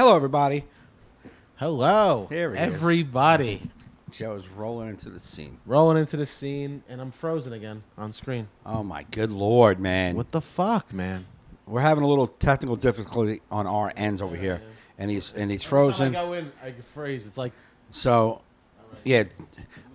Hello, everybody. Hello, There he is. everybody. Joe's rolling into the scene. Rolling into the scene, and I'm frozen again on screen. Oh, my good Lord, man. What the fuck, man? We're having a little technical difficulty on our ends over here, and he's frozen. Every time I go in, I get freeze. It's like So, yeah,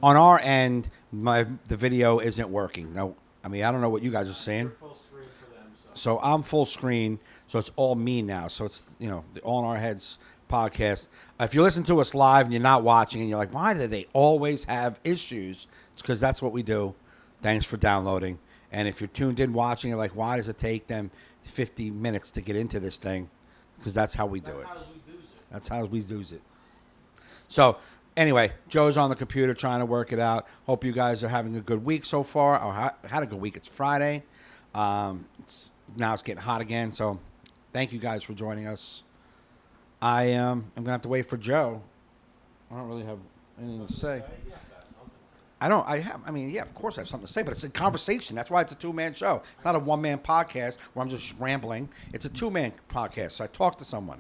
on our end, the video isn't working. No, I mean, I don't know what you guys are saying. full screen for them. So I'm full screen, so it's all me now. So it's, the All in Our Heads podcast. If you listen to us live and you're not watching and you're like, why do they always have issues? It's because that's what we do. Thanks for downloading. And if you're tuned in watching, you're like, why does it take them 50 minutes to get into this thing? Because that's how we do it. That's how we do it. So anyway, Joe's on the computer trying to work it out. Hope you guys are having a good week so far, or had a good week. It's Friday. Now it's getting hot again, so thank you guys for joining us. I'm going to have to wait for Joe. I don't really have anything to say. Of course I have something to say, but it's a conversation. That's why it's a two-man show. It's not a one-man podcast where I'm just rambling. It's a two-man podcast, so I talk to someone.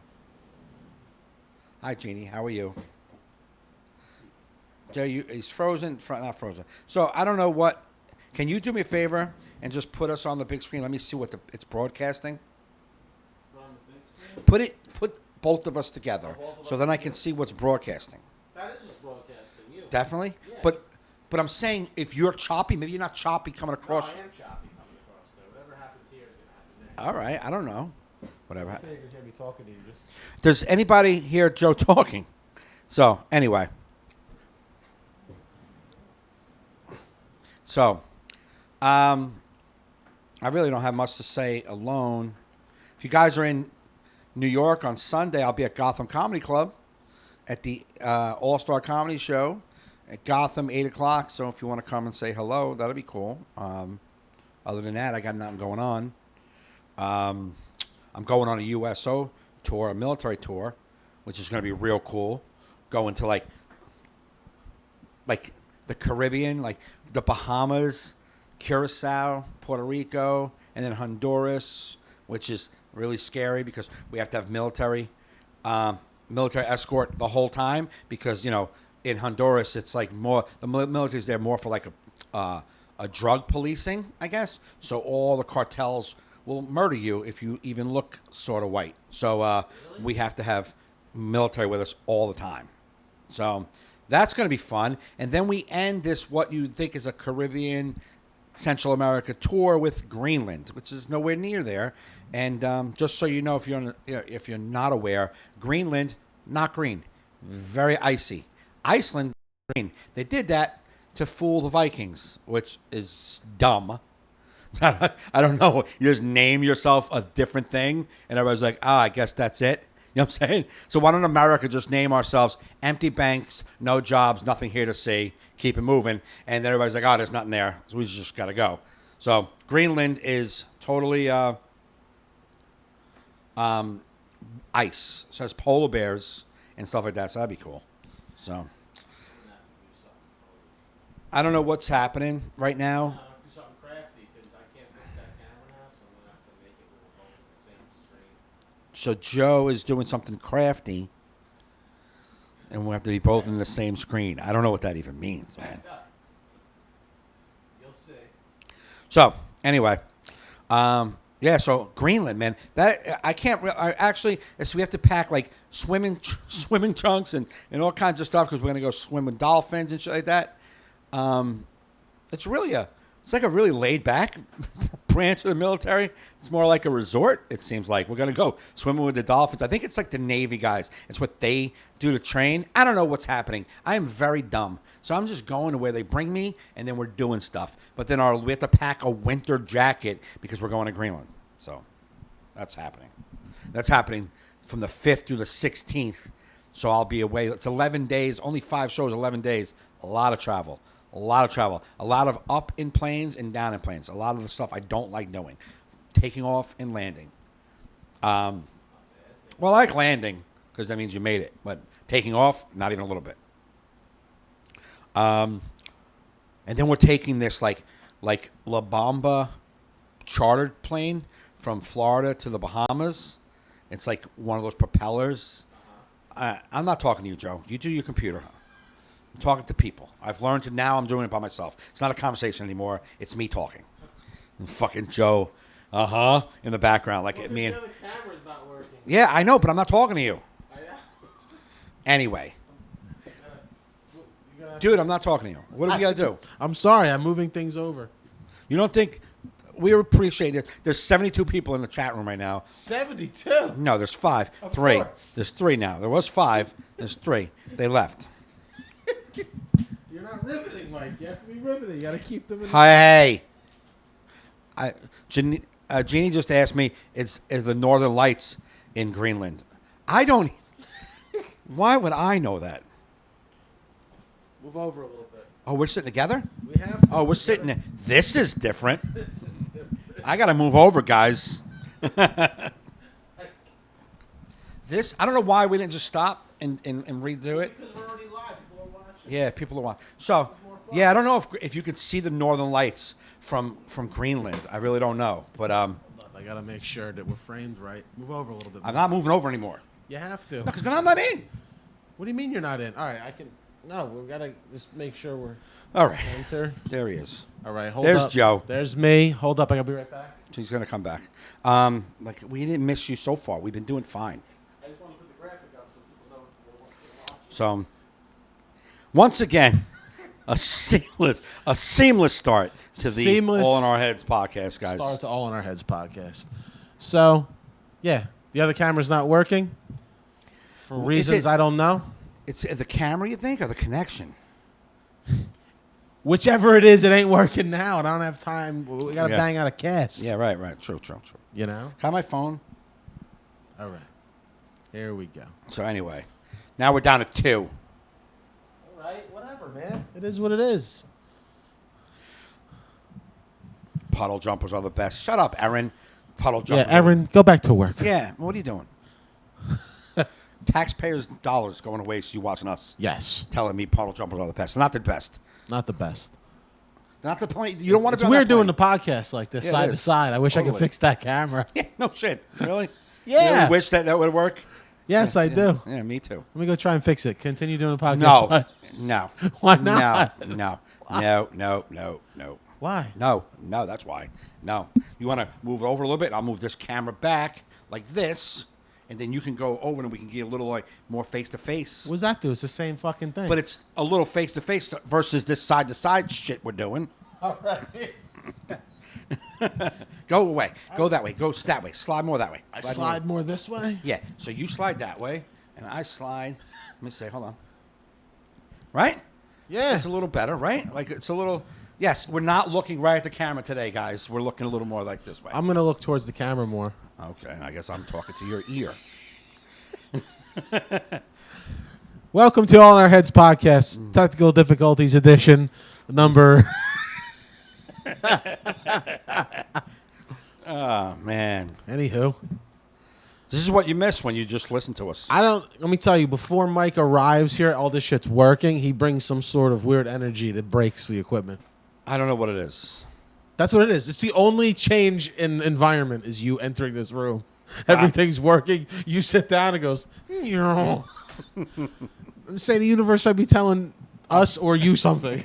Hi, Jeannie. How are you? Joe, he's frozen. Not frozen. So I don't know what. Can you do me a favor and just put us on the big screen? Let me see what it's broadcasting. Put both of us together, so then I can see what's broadcasting. That is what's broadcasting. You Definitely. Yeah. But I'm saying if you're choppy, maybe you're not choppy coming across. No, I am choppy coming across there. Whatever happens here is going to happen there. All right. I don't know. Whatever. I think you can hear me talking to you. Does anybody hear Joe talking? So anyway. So, I really don't have much to say alone. If you guys are in New York on Sunday, I'll be at Gotham Comedy Club at the All-Star Comedy Show at Gotham, 8 o'clock. So if you want to come and say hello, that'll be cool. Other than that, I got nothing going on. I'm going on a USO tour, a military tour, which is going to be real cool. Going to like the Caribbean, like the Bahamas, Curacao, Puerto Rico, and then Honduras, which is really scary because we have to have military escort the whole time because, in Honduras, it's like more, the military's there more for like a drug policing, I guess. So all the cartels will murder you if you even look sort of white. So we have to have military with us all the time. So that's going to be fun. And then we end this, what you think is a Caribbean, Central America tour with Greenland, which is nowhere near there. And just so you know, if you're not aware, Greenland, not green, very icy. Iceland, green. They did that to fool the Vikings, which is dumb. I don't know. You just name yourself a different thing, and everybody's like, I guess that's it. You know what I'm saying? So why don't America just name ourselves empty banks, no jobs, nothing here to see, keep it moving, and then everybody's like, there's nothing there, so we just got to go. So Greenland is totally ice. So it's polar bears and stuff like that, so that'd be cool. So I don't know what's happening right now. Do something crafty because I can't fix that camera now, so I'm going to have to make it with both on the same screen. So Joe is doing something crafty, and we'll have to be both in the same screen. I don't know what that even means, man. You'll see. So anyway, so Greenland, man. That I can't. So we have to pack like swimming trunks and all kinds of stuff because we're gonna go swim with dolphins and shit like that. It's like a really laid back branch of the military. It's more like a resort, it seems like. We're going to go swimming with the dolphins. I think it's like the Navy guys. It's what they do to train. I don't know what's happening. I am very dumb. So I'm just going to where they bring me, and then we're doing stuff. But then we have to pack a winter jacket because we're going to Greenland. So that's happening. That's happening from the 5th through the 16th. So I'll be away. It's 11 days, only 5 shows, 11 days. A lot of travel. A lot of up in planes and down in planes. A lot of the stuff I don't like doing. Taking off and landing. Well, I like landing because that means you made it. But taking off, not even a little bit. And then we're taking this like La Bamba chartered plane from Florida to the Bahamas. It's like one of those propellers. I'm not talking to you, Joe. You do your computer. I'm talking to people. I've learned to now. I'm doing it by myself. It's not a conversation anymore. It's me talking. And fucking Joe, in the background, like me and. The camera's not working. Yeah, I know, but I'm not talking to you. I know. Anyway, You gotta- dude, I'm not talking to you. What do we gotta do? I'm sorry. I'm moving things over. You don't think we appreciate it? There's 72 people in the chat room right now. 72. No, there's 5. Of 3. course. There's 3 now. There was 5. There's 3. They left. You're not riveting, Mike. You have to be riveting. You got to keep them in. Hey. Jeannie just asked me, is the Northern Lights in Greenland? I don't. Why would I know that? Move over a little bit. Oh, we're sitting together? We have to. Oh, we're sitting there. This is different. This is different. I got to move over, guys. This, I don't know why we didn't just stop and redo it. Because we're already live. People are watching. Yeah, people are watching. So, yeah, I don't know if you could see the Northern Lights from Greenland. I really don't know. But Hold up, I got to make sure that we're framed right. Move over a little bit. I'm not moving over anymore. You have to. No, because then I'm not in. What do you mean you're not in? All right, I can. No, we got to just make sure we're All right. center. There he is. All right, hold There's up. Joe. There's me. Hold up, I got to be right back. He's going to come back. Like, we didn't miss you so far. We've been doing fine. I just want to put the graphic up so people know we're watching. So, once again, a seamless start to the Seamless All in Our Heads podcast, guys. Start to All in Our Heads podcast. So, yeah, the other camera's not working for Is reasons it- I don't know. It's the camera, you think, or the connection? Whichever it is, it ain't working now, and I don't have time. We got to Yeah. bang out a cast. Yeah, right. True. You know? Got my phone. All right. Here we go. So, anyway, now we're down to 2. All right, whatever, man. It is what it is. Puddle jumpers are the best. Shut up, Erin. Puddle Yeah, jumpers. Erin, go back to work. Yeah, what are you doing? Taxpayers' dollars going to waste you watching us Yes. telling me puddle jumpers are the best. They're not the best. Not the best. They're not the point. You don't want to It's be on weird that doing the plane. podcast like this, Yeah, it side to is. side. I wish I could Totally. fix that camera. Yeah, no shit. Really? Yeah. You really wish that would work? Yes, I do. Yeah, me too. Let me go try and fix it. Continue doing the podcast. No. No. Why not? No. No. Why? No, that's why. No. You want to move it over a little bit? I'll move this camera back like this, and then you can go over and we can get a little like more face-to-face. What does that do? It's the same fucking thing. But it's a little face-to-face versus this side-to-side shit we're doing. all right. Go away. Go that way. Go that way. Slide more that way. I slide more this way. Yeah. So you slide that way, and I slide. Let me say, hold on. Right? Yeah. It's a little better, right? Like it's a little. Yes, we're not looking right at the camera today, guys. We're looking a little more like this way. I'm gonna look towards the camera more. Okay, I guess I'm talking to your ear. Welcome to All in Our Heads podcast, Technical Difficulties Edition, number. Oh man, Anywho, this is what you miss when you just listen to us. I don't. Let me tell you. Before Mike arrives here, all this shit's working. He brings some sort of weird energy that breaks the equipment. I don't know what it is. That's what it is. It's the only change in environment is you entering this room. Everything's working. You sit down and it goes. I'm saying the universe might be telling us or you something.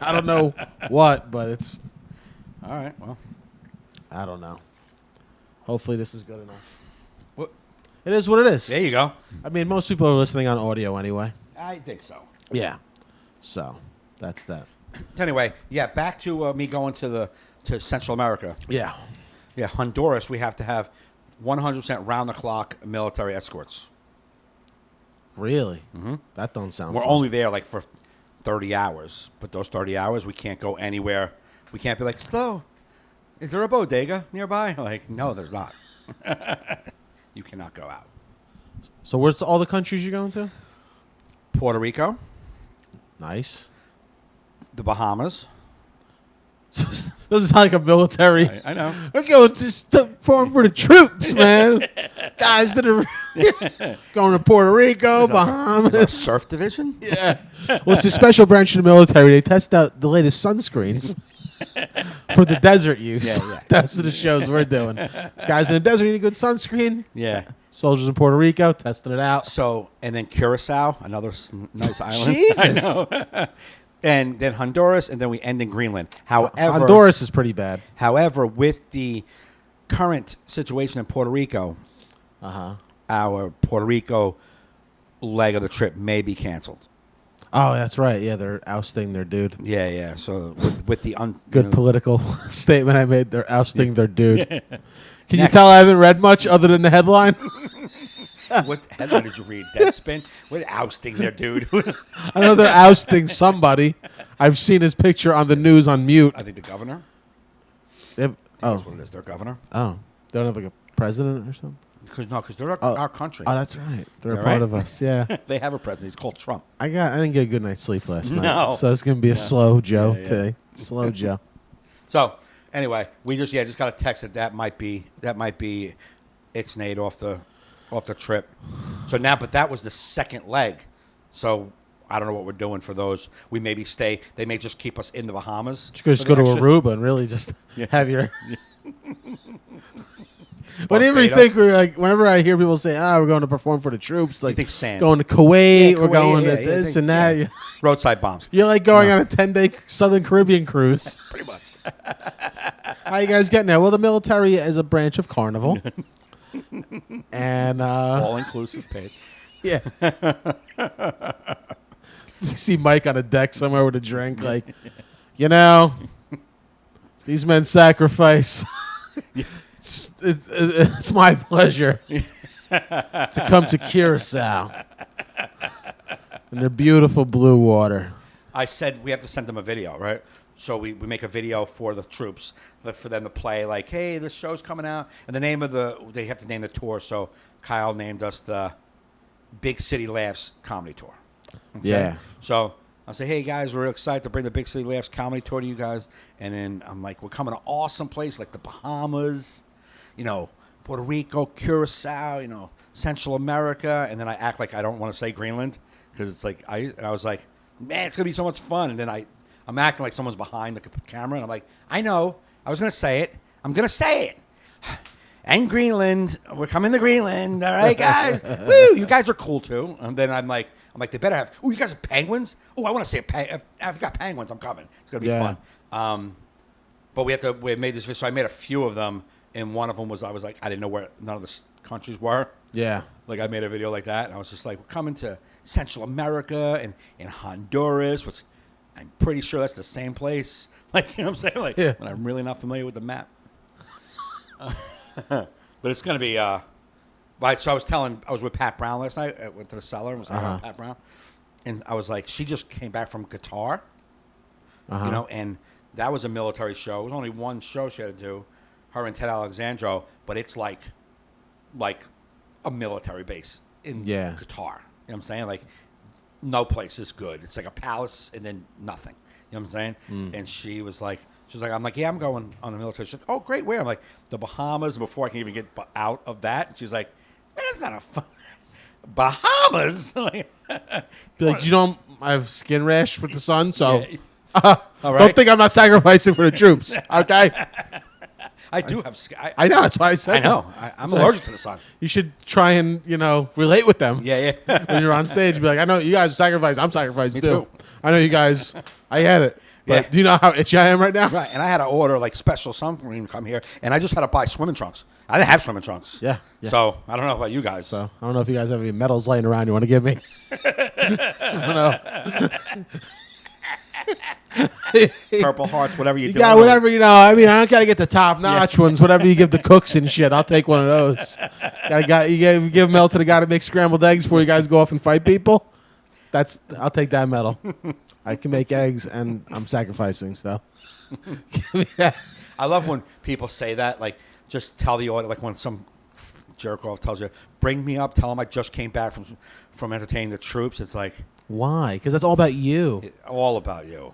I don't know what, but it's. All right, well, I don't know. Hopefully this is good enough. what? It is what it is. There you go. I mean, most people are listening on audio anyway. I think so. Yeah. So that's that. Anyway, yeah, back to me going to Central America. Yeah. Yeah, Honduras. We have to have 100% round-the-clock military escorts. Really? Mm-hmm. That don't sound. We're fun. only there like for 30 hours, but those 30 hours we can't go anywhere. We can't be like, so, is there a bodega nearby? Like, no, there's not. You cannot go out. So where's all the countries you're going to? Puerto Rico, Nice. the Bahamas. This is like a military. I know. We're going to form for the troops, man. Guys that are going to Puerto Rico, Is that a Bahamas. surf division? Yeah. Well, it's a special branch of the military. They test out the latest sunscreens for the desert use. Yeah. Those are the shows we're doing. These guys in the desert need a good sunscreen. Yeah. Soldiers in Puerto Rico, testing it out. So, and then Curacao, another nice island. Jesus. I know. And then Honduras, and then we end in Greenland. However, Honduras is pretty bad. However, with the current situation in Puerto Rico, our Puerto Rico leg of the trip may be canceled. Oh, that's right. Yeah, they're ousting their dude. Yeah, yeah. So with the Good political statement I made. They're ousting their dude. Can you Next. tell I haven't read much other than the headline? What headline did you read? Deadspin? What ousting there, dude? I know they're ousting somebody. I've seen his picture on the news on mute. I think the governor. They- That's oh, what it is. Their governor. oh, they don't have like a president or something. Because they're our country. Oh, that's right. They're Yeah, a part right? of us. Yeah. They have a president. He's called Trump. I didn't get a good night's sleep last night. No. So it's gonna be a slow Joe Yeah, yeah. today. Slow Joe. So anyway, we just got a text that might be ixnayed off the trip. So now, but that was the second leg. So I don't know what we're doing for those. We maybe stay. They may just keep us in the Bahamas. You could just for go the to extra- Aruba and really just have your. Whenever you Barbados. think we're like, whenever I hear people say, we're going to perform for the troops, like think sand. going to Kuwait, Yeah, we're Kuwait, going yeah, to yeah, this think- and that. yeah. Roadside bombs. You're like going on a 10-day Southern Caribbean cruise. Pretty much. How you guys getting there? Well, the military is a branch of Carnival. And, All inclusive paid. yeah. You see Mike on a deck somewhere with a drink, like, these men sacrifice. It's my pleasure to come to Curacao in the beautiful blue water. I said we have to send them a video, right? So we make a video for the troops for them to play, like, hey, this show's coming out. And they have to name the tour. So Kyle named us the Big City Laughs Comedy Tour. Okay? Yeah. So I say, hey, guys, we're excited to bring the Big City Laughs Comedy Tour to you guys. And then I'm like, we're coming to awesome place like the Bahamas, Puerto Rico, Curacao, Central America. And then I act like I don't want to say Greenland because it's like, I was like, man, it's going to be so much fun. And then I'm acting like someone's behind the camera. And I'm like, I know. I was going to say it. I'm going to say it. And Greenland. We're coming to Greenland. All right, guys. Woo, you guys are cool, too. And then I'm like, they better have, you guys have penguins? Oh, I want to say if I've got penguins, I'm coming. It's going to be fun. But we made this video. So I made a few of them. And one of them was, I was like, I didn't know where none of the countries were. Yeah. Like, I made a video like that. And I was just like, we're coming to Central America and Honduras, which I'm pretty sure that's the same place. Like, you know what I'm saying? Like, Yeah. when I'm really not familiar with the map. But it's going to be, right, so I was with Pat Brown last night. I went to the cellar and was hanging out with Pat Brown. And I was like, she just came back from Qatar, and that was a military show. It was only one show she had to do, her and Ted Alexandro, but it's like a military base in Qatar. You know what I'm saying? Like, no place is good. It's like a palace and then nothing. You know what I'm saying? And she was like, I'm like, yeah, I'm going on a military. She's like, oh, great, where? I'm like, the Bahamas. Before I can even get out of that, she's like, man, it's not a fun Bahamas. Be like, I have skin rash with the sun, so All right. don't think I'm not sacrificing for the troops, okay? I do have. I know, that's why I said I know. that. I'm So allergic to the sun. You should try and, relate with them. Yeah. When you're on stage, be like, I know you guys sacrifice. I'm sacrificed Me too. too. I know you guys. I had it. But Yeah. do you know how itchy I am right now? Right, and I had to order like special sunscreen to come here, and I just had to buy swimming trunks. I didn't have swimming trunks. Yeah. So I don't know about you guys. So I don't know if you guys have any medals laying around you want to give me. I don't know. Purple Hearts, whatever you do. Yeah, whatever, I mean, I don't got to get the top notch ones. Whatever you give the cooks and shit, I'll take one of those. You give them out to the guy to make scrambled eggs before you guys go off and fight people. I'll take that medal. I can make eggs, and I'm sacrificing, so. Give me that. I love when people say that. Like, just tell the audience, like when some jerk off tells you, bring me up, tell them I just came back from entertaining the troops. It's like, Why? Because that's all about you. all about you.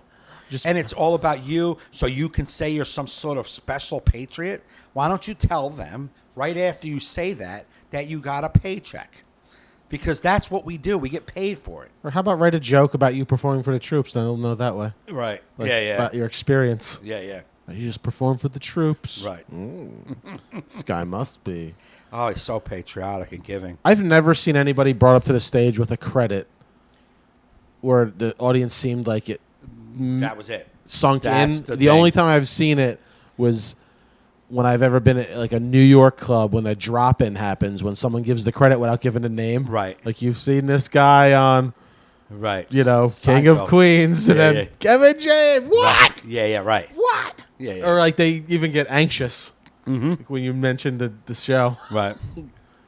Just And it's all about you, so you can say you're some sort of special patriot. Why don't you tell them right after you say that you got a paycheck? Because that's what we do. We get paid for it. Or how about write a joke about you performing for the troops? Then they'll know that way. Right. Like, about your experience. Yeah. You just perform for the troops. Right. This guy must be. Oh, he's so patriotic and giving. I've never seen anybody brought up to the stage with a credit where the audience seemed like it That was it. sunk That's in. the The thing. only time I've seen it was when I've ever been at like a New York club when the drop-in happens, when someone gives the credit without giving a name. Right. Like you've seen this guy on, Right. King of Seinfeld. Queens, and Yeah, then yeah. Kevin James. What? Right. Yeah, right. What? Yeah. Or like they even get anxious like when you mentioned the show. Right.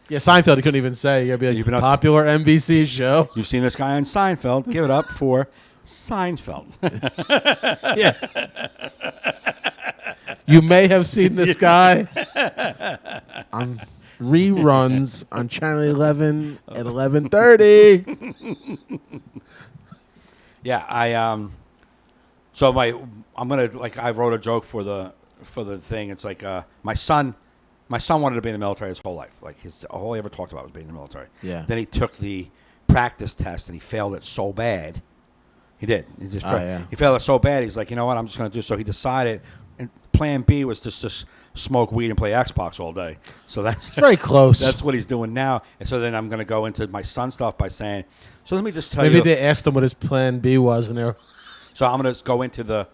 Yeah, Seinfeld, you couldn't even say. You gotta be like, You've been on- popular NBC show. You've seen this guy on Seinfeld. Give it up for Seinfeld. Yeah. You may have seen this guy on reruns on Channel 11 at 11:30. Yeah, so I'm gonna like I wrote a joke for the thing. It's like my son wanted to be in the military his whole life. Like all he ever talked about was being in the military. Yeah. Then he took the practice test and he failed it so bad. He did. He just he failed it so bad. He's like, you know what? I'm just gonna do. So he decided. And plan B was just to smoke weed and play Xbox all day. So that's Very close. That's what he's doing now. And so then I'm going to go into my son stuff by saying, so let me just tell Maybe you. they asked him what his plan B was, and they're So I'm going to go into to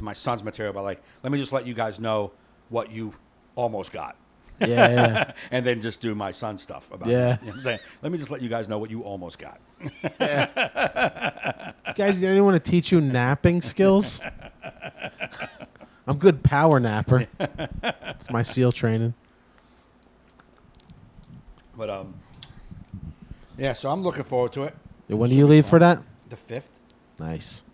my son's material by like, let me just let you guys know what you almost got. yeah. And then just do my son stuff about Yeah. it. You know what I'm saying? Let me just let you guys know what you almost got. Guys, do anyone want to teach you napping skills? I'm good power napper. It's my SEAL training. But yeah. So I'm looking forward to it. When do you leave for that? The 5th. Nice.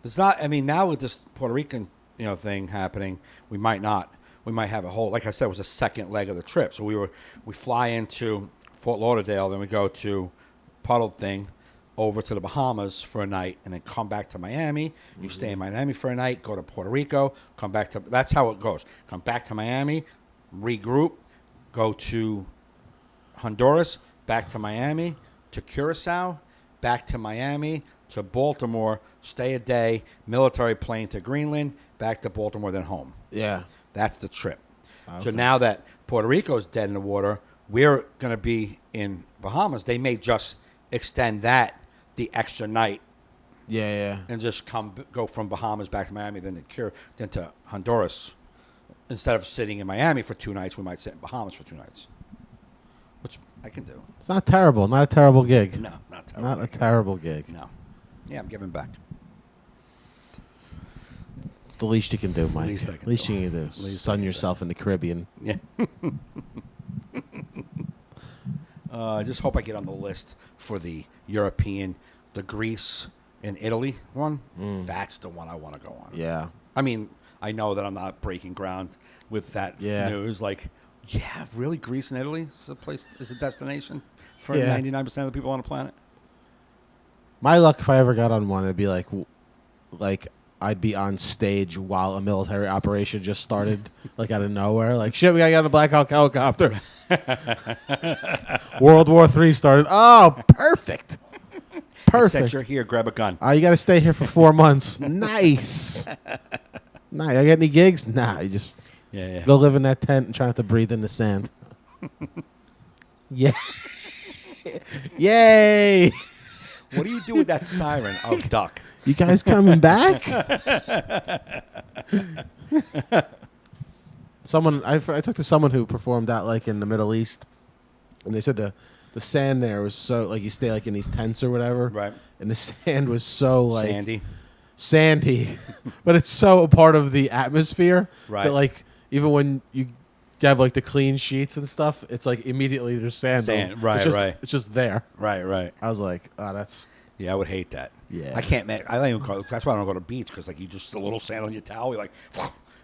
It's not. I mean, now with this Puerto Rican thing happening, we might not. We might have a whole. Like I said, it was a second leg of the trip. So we fly into Fort Lauderdale, then we go to Puddle thing, over to the Bahamas for a night, and then come back to Miami. You stay in Miami for a night, go to Puerto Rico, come back to. That's how it goes. Come back to Miami, regroup, go to Honduras, back to Miami, to Curacao, back to Miami, to Baltimore, stay a day, military plane to Greenland, back to Baltimore, then home. Yeah. That's the trip. Okay. So now that Puerto Rico's dead in the water, we're going to be in Bahamas. They may just extend that the extra night Yeah. and just go from Bahamas back to Miami, then to Honduras. Instead of sitting in Miami for 2 nights, we might sit in Bahamas for 2 nights, which I can do. It's not terrible. Not a terrible gig. No, not terrible. Not a terrible gig. No. Yeah, I'm giving back. It's the least you can do, Mike. least I can least do. you can do. Least I Sun can yourself in the Caribbean. Yeah. I just hope I get on the list for the European, the Greece and Italy one. That's the one I want to go on. Yeah. I mean, I know that I'm not breaking ground with that Yeah. news. Like, yeah, really, Greece and Italy is a destination for Yeah. 99% of the people on the planet. My luck, if I ever got on one, it'd be like I'd be on stage while a military operation just started, like out of nowhere. Like, shit, we got to get on the Black Hawk helicopter. World War III started. Oh, perfect. Except Perfect. you're here, grab a gun. You got to stay here for 4 months. Nice. Nah, you got any gigs? Nah, you just Yeah. go live in that tent and try not to breathe in the sand. Yeah. Yay. What do you do with that siren of duck? You guys coming back? I talked to someone who performed that like in the Middle East, and they said the sand there was so like you stay like in these tents or whatever, Right. And the sand was so like Sandy. but it's so a part of the atmosphere Right. that like even when you have like the clean sheets and stuff, it's like immediately there's sand. Right, It's just, right. It's just there. Right. I was like, oh, that's Yeah, I would hate that. Yeah. I can't. I don't even. That's why I don't go to the beach because like you just a little sand on your towel. You're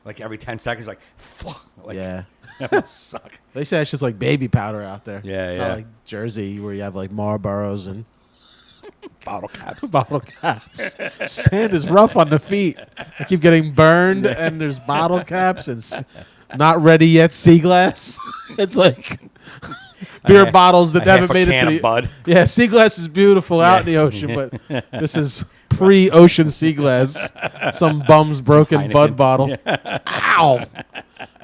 like every 10 seconds, like yeah. that must suck. They say it's just like baby powder out there. Yeah. Not like Jersey where you have like Marlboros and Bottle caps. bottle caps. Sand is rough on the feet. I keep getting burned, and there's bottle caps and not ready yet sea glass. It's like beer bottles that haven't made it to the Bud. Yeah, sea glass is beautiful out in the ocean, but this is pre-ocean sea glass. Some bum's broken Heineken. Bud bottle. Ow!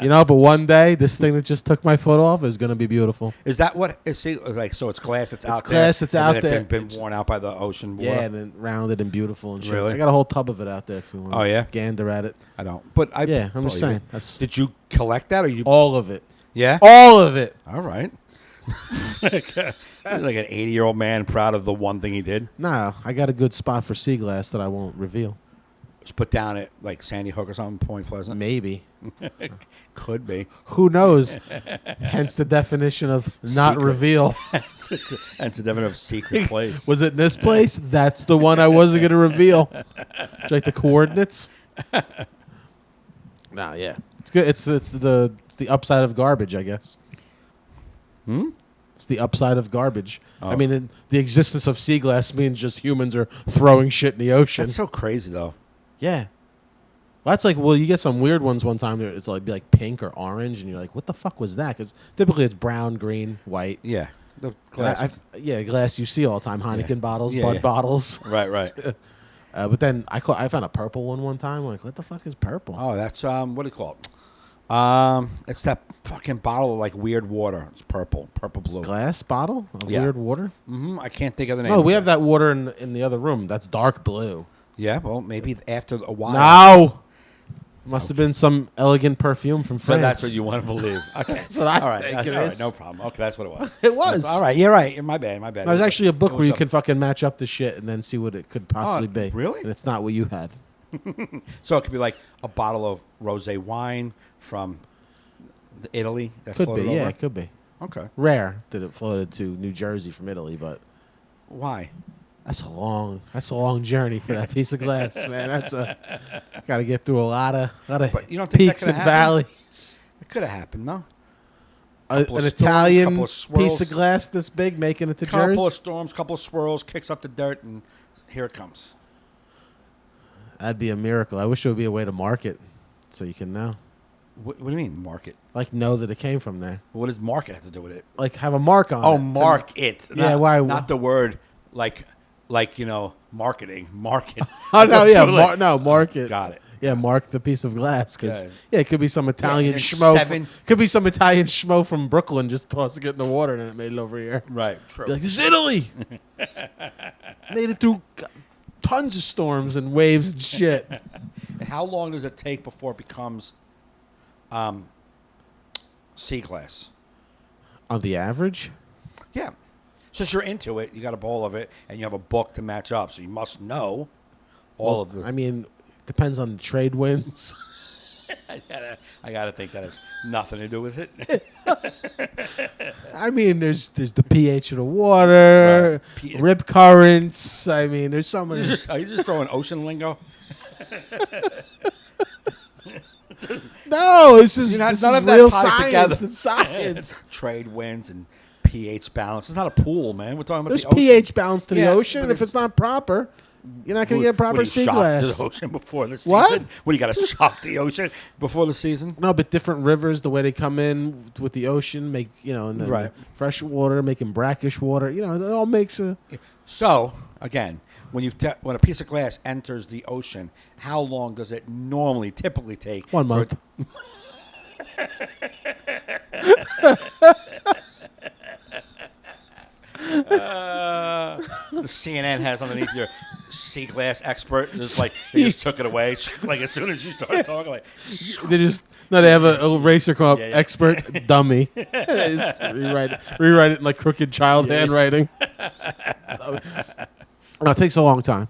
You know, but one day, this thing that just took my foot off is going to be beautiful. Is that what? See, like, so it's glass that's out there. glass that's and out then there. It's been worn out by the ocean water. Yeah, and then rounded and beautiful and shit. Really? I got a whole tub of it out there if you want. Oh, yeah? Gander at it. I don't. But I. Yeah, I'm just believe saying. it. That's Did you collect that or you? all of it. Yeah. All of it. All right. Like an 80-year-old man proud of the one thing he did. Nah, I got a good spot for sea glass that I won't reveal. Just put down at like Sandy Hook or something, Point Pleasant. Maybe. Could be. Who knows? Hence the definition of not Secret. reveal. And it's a definite secret place. Was it in this place? That's the one I wasn't going to reveal. Would you like the coordinates? Nah, yeah. It's good. It's the upside of garbage, I guess. It's the upside of garbage. Oh. I mean, the existence of sea glass means just humans are throwing shit in the ocean. That's so crazy, though. Yeah. Well, that's like, well, you get some weird ones one time. It's like, be like pink or orange, and you're like, what the fuck was that? Because typically it's brown, green, white. Yeah. The And glass. glass you see all the time. Heineken bottles, Bud yeah. bottles. Right. But then I found a purple one time. I'm like, what the fuck is purple? Oh, that's what do you call it? It's that fucking bottle of like weird water. It's purple blue. Glass bottle of Yeah. weird water? I can't think of the name. No, of we it. have that water in the other room. That's dark blue. Yeah, well, maybe after a while. No! Must have been some elegant perfume from So France. that's what you want to believe. Okay. That's what I all right. think it all right. is. No problem. Okay, that's what it was. It was. All right. You're right. My bad. There's actually a book It where you was can fucking match up the shit and then see what it could possibly be. really? And it's not what you had. So it could be like a bottle of rosé wine from Italy that Could floated be, yeah, over. it could be. Okay. Rare that it floated to New Jersey from Italy, but Why? that's a long journey for that piece of glass, man. Got to get through a lot of But you don't think that peaks could and have happened? valleys. It could have happened, no? An Couple of storms, Italian couple of piece swirls. of glass this big making it to Couple Jersey. of storms, couple of swirls, kicks up the dirt, and here it comes. That'd be a miracle. I wish there would be a way to mark it so you can know. What do you mean, market? Like, know that it came from there. What does market have to do with it? Like, have a mark on it. Oh, to- mark it. Yeah, Not, why- Not the word like marketing. Market. Oh, no, yeah. Totally- Mark it. Got it. Yeah, mark the piece of glass. Because, Okay. yeah, it could be some Italian and schmo. seven- Could be some Italian schmo from Brooklyn just tossing it in the water and then it made it over here. Right. True. Be like, it's Italy. Made it through tons of storms and waves and shit. And how long does it take before it becomes sea glass? On the average? Yeah. Since you're into it, you got a bowl of it, and you have a book to match up, so you must know all of the. I mean, depends on the trade winds. I gotta think that has nothing to do with it. I mean, there's the pH of the water, Right. rip currents. I mean, there's so many. Are you just throwing ocean lingo? No, it's just You know, this none is of that real ties science together. and science. Trade winds and pH balance. It's not a pool, man. We're talking about There's the ocean. pH balance to Yeah, the ocean, but and if it's not proper, you're not going to get proper What, sea you shocked glass. the ocean before the season? What? What, you got to shock the ocean before the season? No, but different rivers, the way they come in with the ocean, make and then Right. fresh water, making brackish water. It all makes a. So, again, when when a piece of glass enters the ocean, how long does it typically take? 1 for month. it- the CNN has underneath your sea glass expert, just like they just took it away. Like as soon as you started talking, like They have a eraser come up, Yeah, yeah. expert dummy. They just rewrite it in like crooked child handwriting. No, it takes a long time.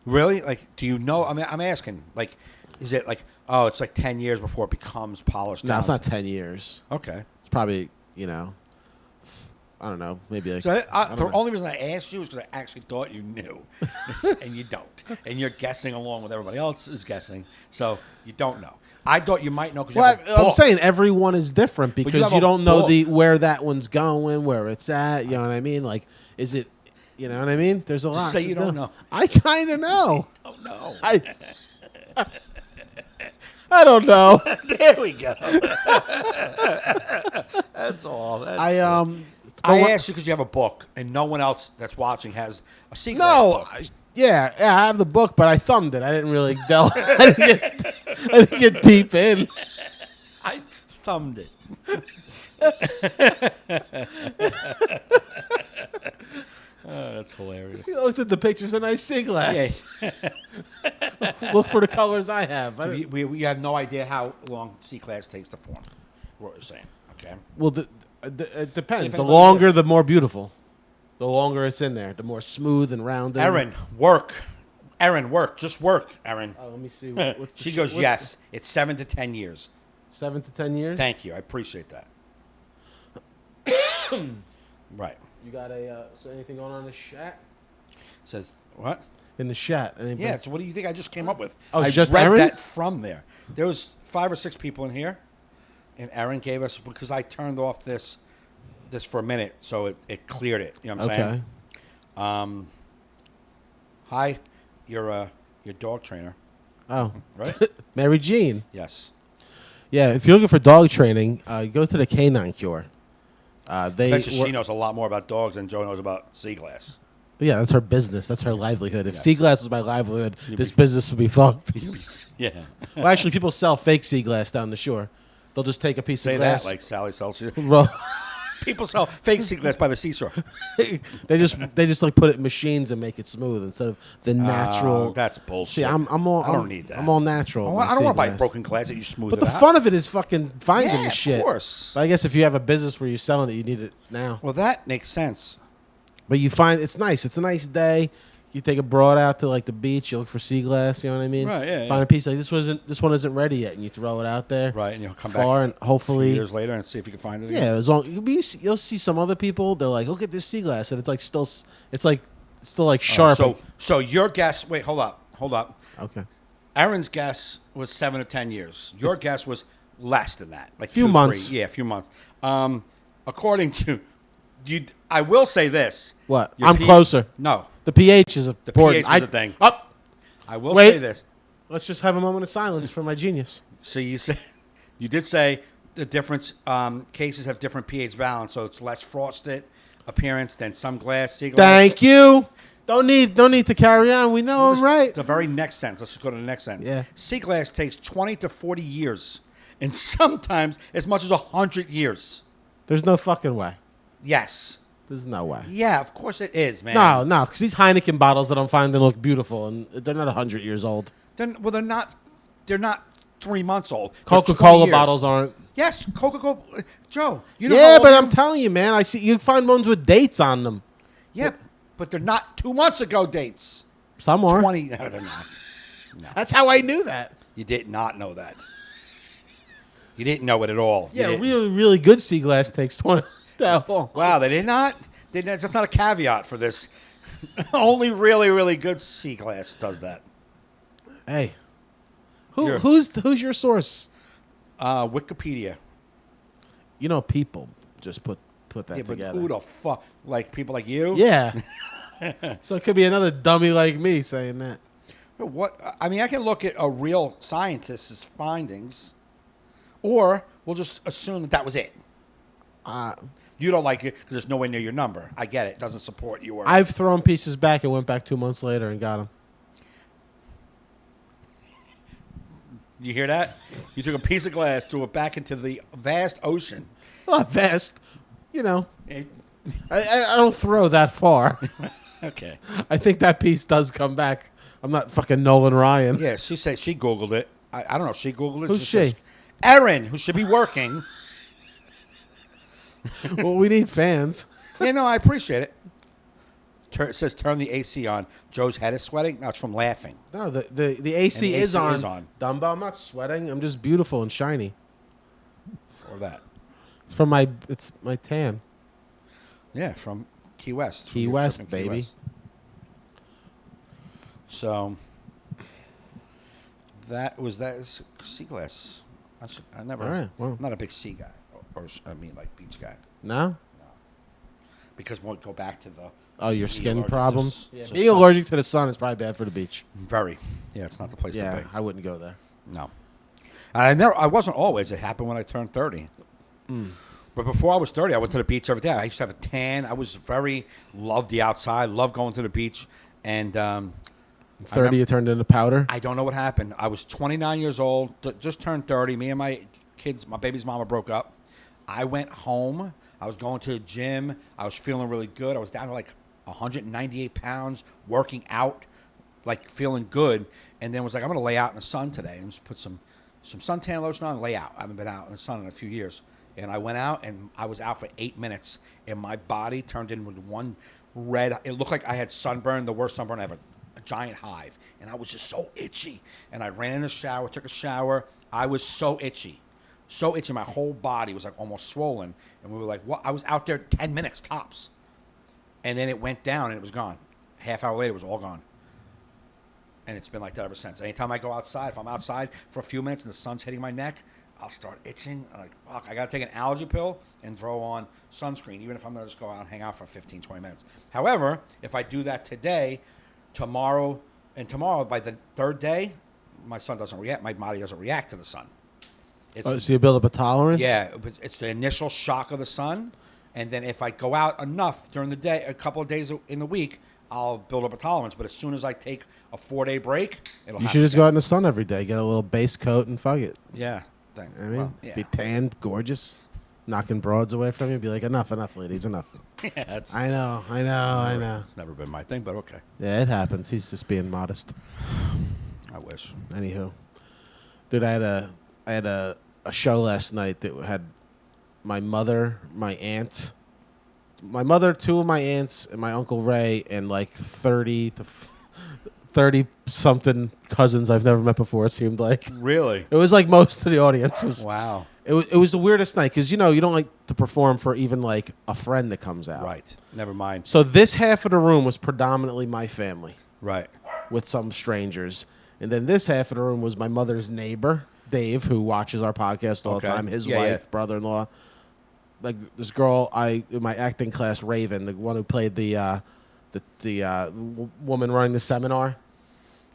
really, like, do you know? I mean, I'm asking, like, is it like, oh, it's like 10 years before it becomes polished? No, down? it's not 10 years. Okay. It's probably, I don't know, maybe like. So I don't the know. only reason I asked you is because I actually thought you knew, and you don't, and you're guessing along with everybody else is guessing, so you don't know. I thought you might know because Well, you have a I'm book. saying everyone is different you because have you a don't know book. where that one's going, where it's at. You know what I mean? Like, is it? You know what I mean? There's a lot. say to you do. don't know. I kind of know. Oh no! I don't know. There we go. That's all. I I asked you because you have a book, and no one else that's watching has a sea glass No, book. Yeah, I have the book, but I thumbed it. I didn't really delve. I didn't get deep in. I thumbed it. Oh, that's hilarious. He looked at the pictures. A nice sea glass. Yeah. Look for the colors I have. I don't- We have no idea how long sea glass takes to form. What we're saying, okay? well, it depends. if The anybody- longer, the more beautiful. The longer it's in there, the more smooth and rounded. Erin, work. Erin, work. Just work, Erin. Oh, let me see. She goes, yes. It's 7 to 10 years. 7 to 10 years. Thank you. I appreciate that. Right. You got so anything going on in the chat? Says what? In the chat. Yeah. So what do you think I just came up with? Oh, it's I just read Erin? that from there. There was 5 or 6 people in here, and Erin gave us because I turned off this for a minute, so it cleared it. You know what I'm saying? Hi, you're your dog trainer, Oh, right? Mary Jean. Yes. Yeah, if you're looking for dog training, go to the Canine Cure. I They bet you she knows a lot more about dogs than Joe knows about sea glass. Yeah, that's her business. That's her livelihood. If Yes. sea glass was my livelihood, this business would be fucked. Yeah. Well, actually, people sell fake sea glass down the shore. They'll just take a piece Say of glass. that like Sally sells you. Ro- People sell fake sea glass by the seashore. they just like put it in machines and make it smooth instead of the natural. That's bullshit. See, I'm all. I don't need that. I'm all natural. I with don't sea want to buy glass. broken glass that you smooth But it the out. fun of it is fucking finding Yeah, the shit. of course. But I guess if you have a business where you're selling it, you need it now. Well, that makes sense. But you find it's nice. It's a nice day. You take a broad out to like the beach. You look for sea glass. You know what I mean? Right, yeah, Find yeah. a piece like this one isn't ready yet, and you throw it out there. Right, and you'll come far back and hopefully a few years later and see if you can find it again. Yeah, as long you'll see some other people. They're like, look at this sea glass, and it's like still sharp. So your guess. Wait, hold up. Okay, Aaron's guess was 7 to 10 years. Your guess was less than that, like Few 2 to months. 3. Yeah, a few months. According to you, I will say this. What? Your I'm closer. No, The pH is important. pH is a thing. Up. I will Wait. say this. Let's just have a moment of silence for my genius. So you did say the difference cases have different pH balance, so it's less frosted appearance than some glass. Sea glass. Thank you. Don't need to carry on. We know I'm right. The very next sentence. Let's just go to the next sentence. Yeah. Sea glass takes 20 to 40 years, and sometimes as much as 100 years. There's no fucking way. Yes. There's no way. Yeah, of course it is, man. No, because these Heineken bottles that I'm finding look beautiful, and they're not 100 years old. They're not 3 months old. They're 20 Coca-Cola years. bottles aren't. Yes, Coca-Cola. Joe, you know. Yeah, how but old I'm telling you, man. I see you find ones with dates on them. Yeah, but they're not 2 months ago dates. Some are. 20. No, they're not. No. That's how I knew that. You did not know that. You didn't know it at all. You Yeah, didn't. really, really good sea glass takes 20. That long. Wow, they did not. That's not a caveat for this. Only really, really good sea glass does that. Hey, You're- who's your source? Wikipedia. You know, people just put that Yeah, but together. who the fuck? Like people like you? Yeah. So it could be another dummy like me saying that. What? I mean, I can look at a real scientist's findings, or we'll just assume that was it. You don't like it because there's nowhere near your number. I get it. It doesn't support your. I've thrown pieces back and went back 2 months later and got them. You hear that? You took a piece of glass, threw it back into the vast ocean. Not vast. You know, It- I don't throw that far. okay. I think that piece does come back. I'm not fucking Nolan Ryan. Yeah, she said she Googled it. I don't know if she Googled it. Who's Just she? says, Erin, who should be working. Well, we need fans. Yeah, no, I appreciate it. It says turn the AC on. Joe's head is sweating. No, it's from laughing. No, the AC, And is, the AC on. is on. Dumbo, I'm not sweating. I'm just beautiful and shiny. Or that. It's my tan. Yeah, from Key West. Key From your West, trip in Key baby. West. So that was sea glass. I never. All right, well. I'm not a big sea guy, or I mean like beach guy, No? because we'll go back to the. Oh, your being skin allergic to problems? to Being sun. allergic to the sun is probably bad for the beach. Very. Yeah, it's not the place to Yeah, be. I wouldn't go there. No. I wasn't always. It happened when I turned 30. But before I was 30, I went to the beach every day. I used to have a tan. I was loved the outside, loved going to the beach. And 30, you turned into powder. I don't know what happened. I was 29 years old, just turned 30. Me and my kids, my baby's mama broke up. I went home. I was going to the gym. I was feeling really good. I was down to like 198 pounds, working out, like feeling good. And then was like, I'm going to lay out in the sun today and just put some suntan lotion on and lay out. I haven't been out in the sun in a few years. And I went out and I was out for 8 minutes. And my body turned into one red. It looked like I had sunburn, the worst sunburn ever. A giant hive, and I was just so itchy. And I ran in the shower, took a shower. I was so itchy. My whole body was like almost swollen. And we were like, what? I was out there 10 minutes tops. And then it went down and it was gone. Half hour later, it was all gone. And it's been like that ever since. Anytime I go outside, if I'm outside for a few minutes and the sun's hitting my neck, I'll start itching. I'm like, fuck, I got to take an allergy pill and throw on sunscreen, even if I'm going to just go out and hang out for 15, 20 minutes. However, if I do that today, tomorrow by the third day, my body doesn't react to the sun. So you build up a tolerance? Yeah, it's the initial shock of the sun, and then if I go out enough during the day, a couple of days in the week, I'll build up a tolerance. But as soon as I take a 4-day break, you should just go out in the sun every day, get a little base coat and fuck it. Yeah, I mean, be tanned, gorgeous, knocking broads away from you. Be like, enough, ladies, enough. Yeah, I know. It's never been my thing, but okay. Yeah, it happens. He's just being modest. I wish. Anywho, dude, I had a show last night that had my mother, my aunt, two of my aunts, and my Uncle Ray, and like 30 something cousins I've never met before. It seemed like Really? it was like most of the audience was. Wow. It was the weirdest night because you don't like to perform for even like a friend that comes out. Right. Never mind. So this half of the room was predominantly my family Right. with some strangers, and then this half of the room was my mother's neighbor, Dave, who watches our podcast all the time. His wife, brother-in-law, like this girl in my acting class, Raven, the one who played the woman running the seminar.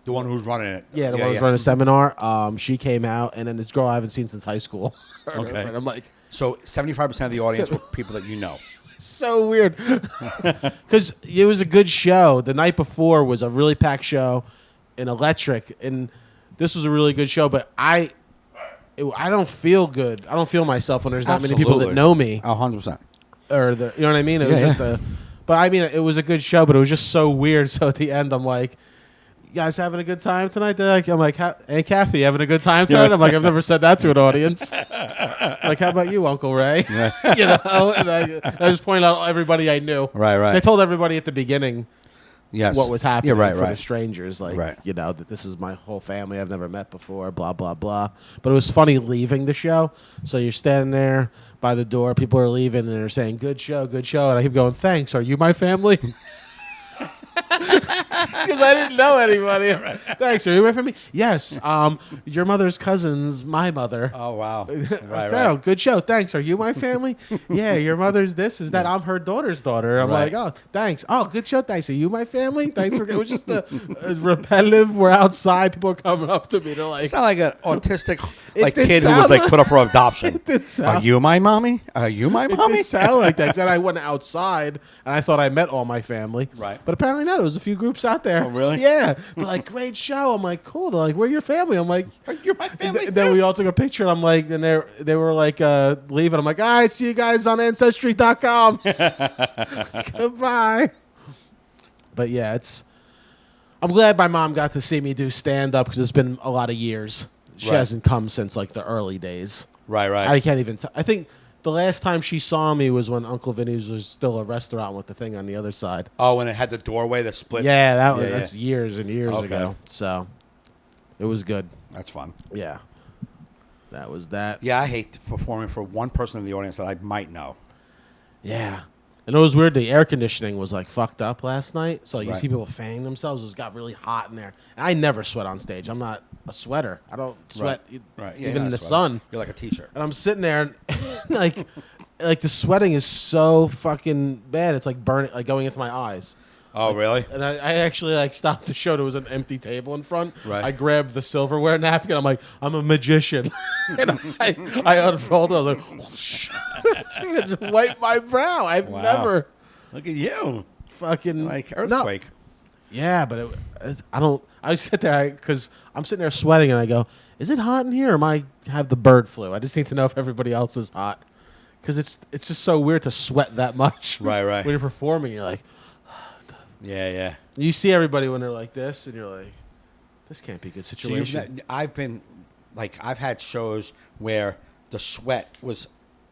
The one who's running it. Yeah, the one who's running the seminar. She came out, and then this girl I haven't seen since high school. Okay. And I'm like, so 75% of the audience were people that you know. so weird, because it was a good show. The night before was a really packed show, and electric, and this was a really good show. But I don't feel good. I don't feel myself when there's that many people that know me. 100%. Or you know what I mean? It was just but I mean, it was a good show, but it was just so weird. So at the end, I'm like, you guys having a good time tonight? I'm like, hey, Kathy, having a good time tonight? I'm like, I've never said that to an audience. Like, how about you, Uncle Ray? Yeah. And I just pointed out everybody I knew. Right. 'Cause I told everybody at the beginning what was happening for the strangers. Like, that this is my whole family I've never met before, blah, blah, blah. But it was funny leaving the show. So you're standing there by the door. People are leaving, and they're saying, good show, good show. And I keep going, thanks. Are you my family? Because I didn't know anybody. Thanks. Are you my family? Yes. Your mother's cousin's my mother. Oh, wow. Oh, good show. Thanks. Are you my family? Yeah, your mother's this, is that. I'm her daughter's daughter. I'm like, oh, thanks. Oh, good show. Thanks. Are you my family? Thanks for. It was just a repetitive. We're outside. People are coming up to me. They're like, it sounded like an autistic kid who was like put up for adoption. It did sound. Are you my mommy? Are you my mommy? It did sound like that. Then I went outside and I thought I met all my family. Right. But apparently not. It was a few groups out there. Oh, really? Yeah. They're like, great show. I'm like, cool. They're like, we're your family. I'm like, you're my family. And then we all took a picture. And I'm like, and they were like leaving. I'm like, all right, see you guys on Ancestry.com. Goodbye. But yeah, I'm glad my mom got to see me do stand up because it's been a lot of years. She hasn't come since like the early days. Right. I can't even I think the last time she saw me was when Uncle Vinny's was still a restaurant with the thing on the other side. Oh, when it had the doorway that split? Yeah, that's years and years ago. So it was good. That's fun. Yeah. That was that. Yeah, I hate performing for one person in the audience that I might know. Yeah. And it was weird. The air conditioning was like fucked up last night. So you see people fanning themselves. It got really hot in there. And I never sweat on stage. I'm not a sweater. I don't sweat even in the sun. You're like a t-shirt. And I'm sitting there and like the sweating is so fucking bad. It's like burning, like going into my eyes. Oh, really? And I actually like stopped the show. There was an empty table in front. Right. I grabbed the silverware napkin. I'm like, I'm a magician. And I unrolled it. I was like, whoosh. I just wiped my brow. I've never. Look at you. Fucking. Like earthquake. Yeah, but I don't. I sit there because I'm sitting there sweating, and I go, "Is it hot in here, or am I have the bird flu?" I just need to know if everybody else is hot, because it's just so weird to sweat that much. Right, right. When you're performing, you're like, Yeah, yeah. you see everybody when they're like this, and you're like, this can't be a good So situation. I've been, I've had shows where the sweat was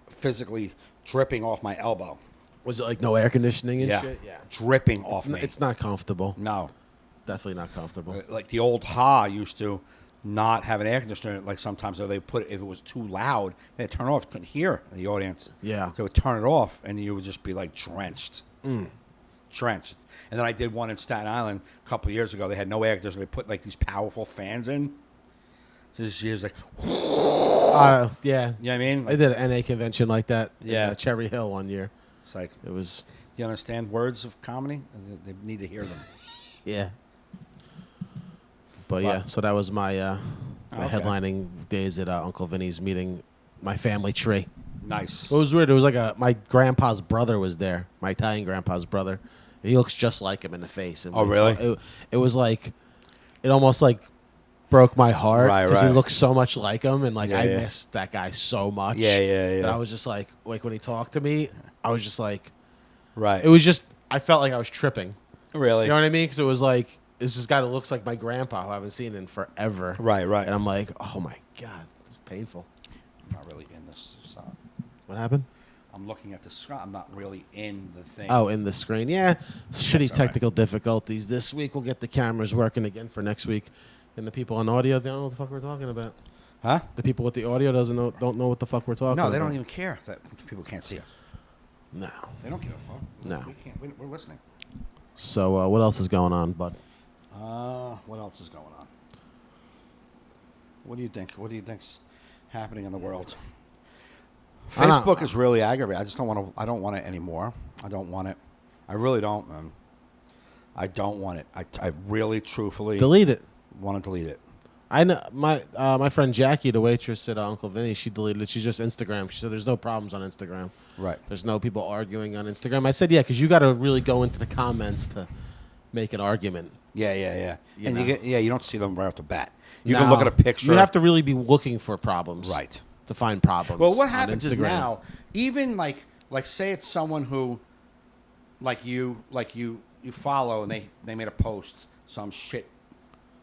physically dripping off my elbow. Was it like no air conditioning and Yeah. shit? Yeah, Dripping off me. it's not comfortable. No. Definitely not comfortable. Like the old Ha used to not have an air conditioner. Like sometimes they put if it was too loud, they'd turn it off. Couldn't hear the audience. Yeah. So they would turn it off, and you would just be like drenched. Drenched. And then I did one in Staten Island a couple of years ago. They had no air conditioner. They put like these powerful fans in. So this year's like, Yeah. you know what I mean? I did an NA convention like that. Yeah. In, Cherry Hill one year. It's like, It was you understand words of comedy? They need to hear them. yeah. But yeah, so that was my my Okay. headlining days at Uncle Vinny's meeting my family tree. Nice. It was weird. It was like my grandpa's brother was there, my Italian grandpa's brother. And he looks just like him in the face. And Oh, we really? It was like, it almost like broke my heart Right, because he right. looks so much like him, and like Yeah, I yeah. missed that guy so much. Yeah, yeah, yeah. That I was just like when he talked to me, I was just like, Right. it was just I felt like I was tripping. really. You know what I mean? Because it was like, it's this guy that looks like my grandpa who I haven't seen in forever. Right, right. And I'm like, oh my God, it's painful. I'm not really in this. So What happened? I'm looking at the screen. I'm not really in the thing. Oh, in the screen. Yeah. Shitty all right. technical difficulties. This week we'll get the cameras working again for next week. And the people on audio, they don't know what the fuck we're talking about. Huh? The people with the audio don't know what the fuck we're talking about. No, they don't even care that people can't see us. No. They don't give a fuck. No. We can't. We're listening. So what else is going on, bud? What else is going on? What do you think? What do you think's happening in the world? I don't- Facebook is really aggravating. I just don't want to. I don't want it anymore. I don't want it. I really don't, man. I don't want it. I really, truthfully Delete it. want to delete it. I know my friend Jackie, the waitress at Uncle Vinny, she deleted it. She's just Instagram. She said there's no problems on Instagram. Right. There's no people arguing on Instagram. I said, yeah, because you got to really go into the comments to make an argument. Yeah, yeah, yeah. You And know? you don't see them right off the bat. You Now, can look at a picture. You have to really be looking for problems. Right. To find problems. Well, what on happens is Instagram. now, even like say it's someone who, like you follow, and they made a post, some shit,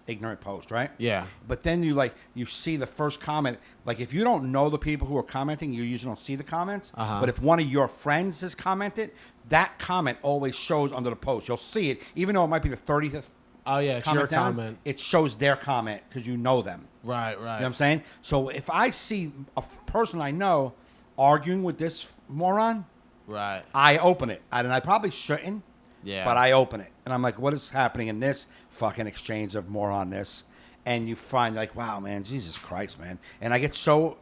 ignorant post, right? Yeah. But then you see the first comment. Like if you don't know the people who are commenting, you usually don't see the comments. Uh-huh. But if one of your friends has commented, that comment always shows under the post. You'll see it, even though it might be the 30th Oh, yeah, it's your comment down. comment. It shows their comment because you know them. Right, right. You know what I'm saying? So if I see a person I know arguing with this moron, Right. I open it. And I probably shouldn't, Yeah. but I open it. And I'm like, what is happening in this fucking exchange of moronness? And you find like, wow, man, Jesus Christ, man. And I get so,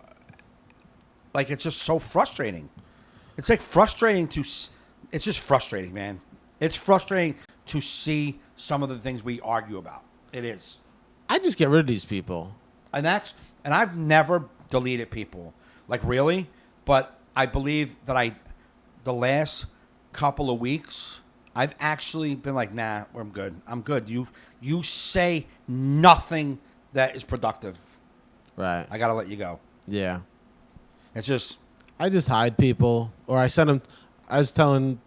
like, it's just so frustrating. It's like frustrating it's just frustrating, man. It's frustrating to see some of the things we argue about. It is. I just get rid of these people. And I've never deleted people, like really, but I believe that the last couple of weeks, I've actually been like, nah, I'm good. I'm good. You say nothing that is productive. Right. I gotta let you go. Yeah. It's just I just hide people, or I send them. I was telling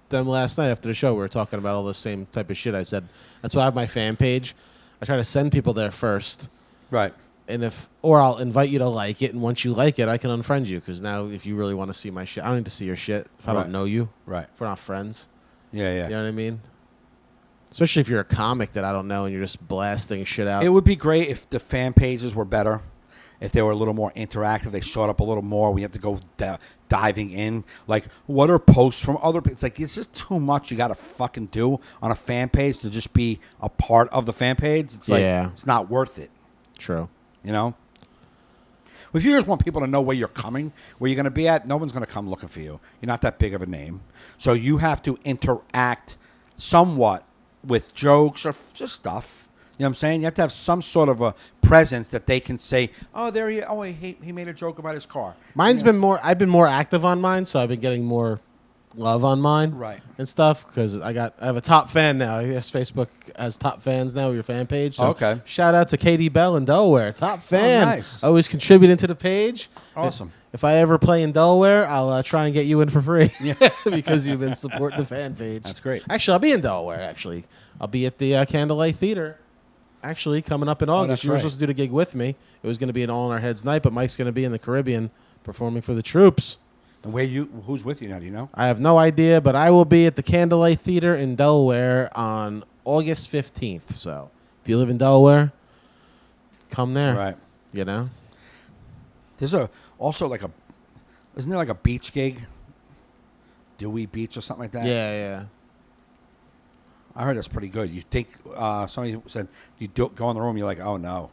them last night after the show, we were talking about all the same type of shit. I said, that's why I have my fan page. I try to send people there first. right. And or I'll invite you to like it, and once you like it, I can unfriend you. Because now, if you really want to see my shit, I don't need to see your shit if I Right. don't know you. Right. If we're not friends, Yeah, yeah. you know what I mean. Especially if you're a comic that I don't know and you're just blasting shit out. It would be great if the fan pages were better, if they were a little more interactive, they showed up a little more. We have to go diving in. Like, what are posts from other people? It's like, it's just too much you got to fucking do on a fan page to just be a part of the fan page. It's like, Yeah. it's not worth it, True. you know? If you just want people to know where you're coming, where you're going to be at, no one's going to come looking for you. You're not that big of a name. So you have to interact somewhat with jokes or just stuff. You know what I'm saying? You have to have some sort of a presence that they can say, oh, there he, oh, he made a joke about his car. Mine's You know? been more. I've been more active on mine, so I've been getting more love on mine, Right. and stuff, because I have a top fan now. I guess Facebook has top fans now with your fan page. So Okay. shout out to Katie Bell in Delaware, top fan. nice. Always contributing to the page. Awesome. If I ever play in Delaware, I'll try and get you in for free because you've been supporting the fan page. That's great. Actually, I'll be in Delaware. Actually, I'll be at the Candlelight Theater. Actually, coming up in August. that's You were right. supposed to do the gig with me. It was going to be an All in Our Heads night, but Mike's going to be in the Caribbean performing for the troops. And who's with you now? Do you know? I have no idea, but I will be at the Candlelight Theater in Delaware on August 15th. So if you live in Delaware, come there. Right. You know? There's isn't there like a beach gig? Dewey Beach or something like that? Yeah. I heard that's pretty good. You think somebody said you go in the room, you're like, oh no,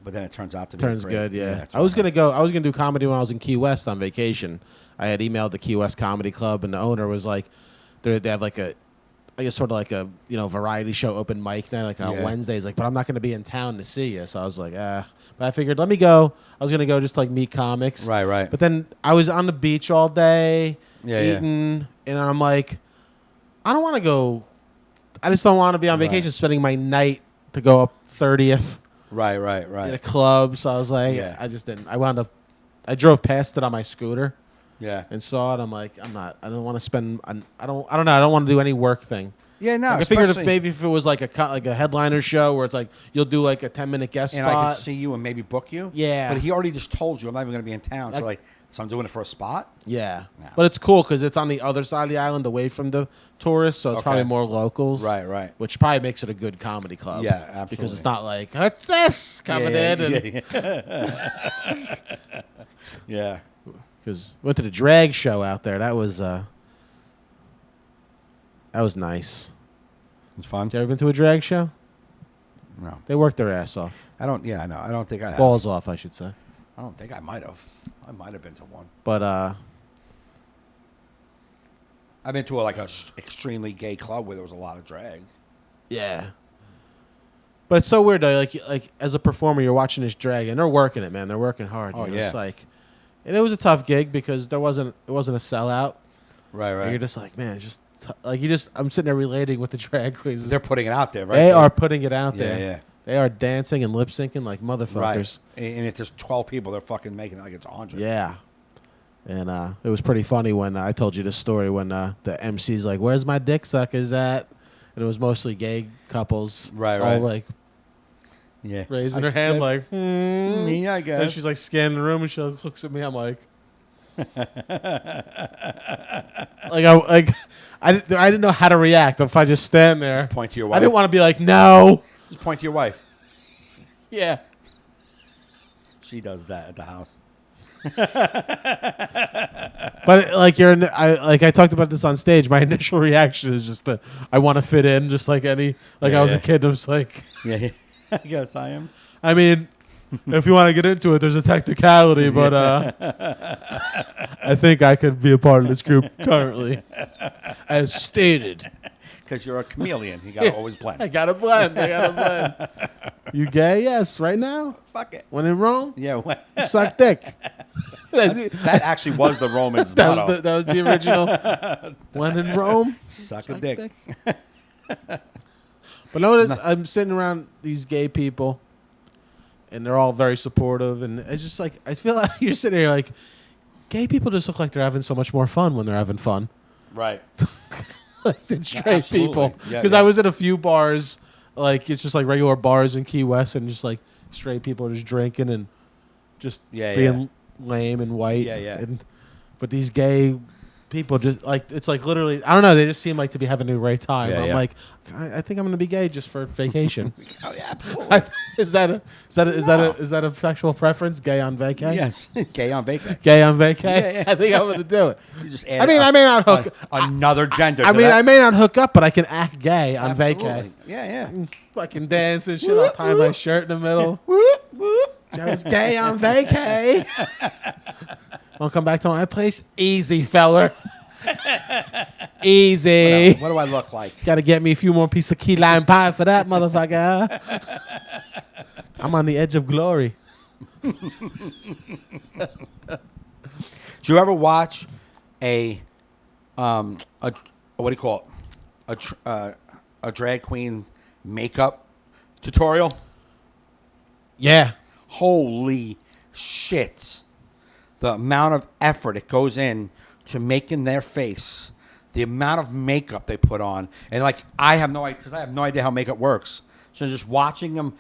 but then it turns out to be Turns great. good, yeah. that's I was what gonna do comedy when I was in Key West on vacation. I had emailed the Key West Comedy Club, and the owner was like, they have like a, I guess sort of like a variety show open mic night, like on Yeah. Wednesdays. Like, but I'm not gonna be in town to see you, so I was like, But I figured, let me go. I was gonna go just like meet comics. Right. But then I was on the beach all day, Yeah, eating, and I'm like, I don't want to go. I just don't want to be on Right. vacation spending my night to go up 30th Right. in a club. So I was like, Yeah. I just didn't. I wound up. I drove past it on my scooter Yeah. and saw it. I'm like, I don't want to spend. I don't know. I don't want to do any work thing. Yeah, no. Like, I figured especially- if it was like a headliner show where it's like you'll do like a 10-minute guest and I spot. could see you and maybe book you. Yeah. But he already just told you I'm not even going to be in town. Like- So I'm doing it for a spot. Yeah. No. But it's cool because it's on the other side of the island away from the tourists, so it's Okay. probably more locals. Right. Which probably makes it a good comedy club. Yeah, absolutely. Because it's not like, what's this coming in? And Yeah. because went to the drag show out there. That was nice. It's fun. You ever been to a drag show? No. They work their ass off. I don't. Yeah, I know. I don't think I have. Balls off, I should say. I don't think I might have. I might have been to one. But I've been to a extremely gay club where there was a lot of drag. yeah. But it's so weird though. Like as a performer, you're watching this drag and they're working it, man. They're working hard. Oh, It's yeah. like, and it was a tough gig because it wasn't a sellout. Right. And you're just like, man, it's just I'm sitting there relating with the drag queens. They're putting it out there, right? They are putting it out there. Yeah. They are dancing and lip syncing like motherfuckers. Right. And if there's 12 people, they're fucking making it like it's 100. Yeah. And it was pretty funny when I told you this story when the MC's like, "Where's my dick suckers at?" And it was mostly gay couples. Right. All like Yeah. raising their hand like, Me, I guess. And she's like scanning the room and she looks at me. I'm like, I didn't know how to react if I just stand there. Just point to your wife. I didn't want to be like, no. Just point to your wife. Yeah. She does that at the house. But like I talked about this on stage. My initial reaction is just I want to fit in, just like I was Yeah. a kid. I was like, Yeah. I guess I am. I mean, if you want to get into it, there's a technicality, but I think I could be a part of this group currently, as stated. Because you're a chameleon. You got to always blend. I gotta blend. You gay? Yes. Right now, Fuck it. when in Rome, Yeah. you suck dick. That actually was the Romans' That motto. was the original. When in Rome, Suck a dick. But notice I'm sitting around these gay people, and they're all very supportive, and it's just like I feel like you're sitting here like, gay people just look like they're having so much more fun when they're having fun, Right. like than straight absolutely. people. Yeah, Because yeah. I was at a few bars, like it's just like regular bars in Key West, and just like straight people just drinking and just Yeah, being lame and white. Yeah. But these gay people just like it's like literally I don't know, they just seem like to be having a great time. Yeah, I'm yeah. like I think I'm gonna be gay just for vacation. Oh, yeah, absolutely. Is that a sexual preference? Gay on vacay? Yes. Gay on vacay. Gay on vacay? Yeah. I think I'm gonna do it. You just add I mean, I may not hook. another gender. I to mean, that. I may not hook up, but I can act gay on vacay. Absolutely. Yeah. Fucking dance and shit. I'll tie my shirt in the middle. Whoop, whoop. Joe's gay on vacay. Wanna come back to my place? Easy, feller. Easy. What do I look like? Got to get me a few more pieces of key lime pie for that, motherfucker. I'm on the edge of glory. Do you ever watch a a what do you call it? A drag queen makeup tutorial. Yeah. Holy shit. The amount of effort it goes in to making their face, the amount of makeup they put on. And like, I have no idea, because I have no idea how makeup works. So just watching them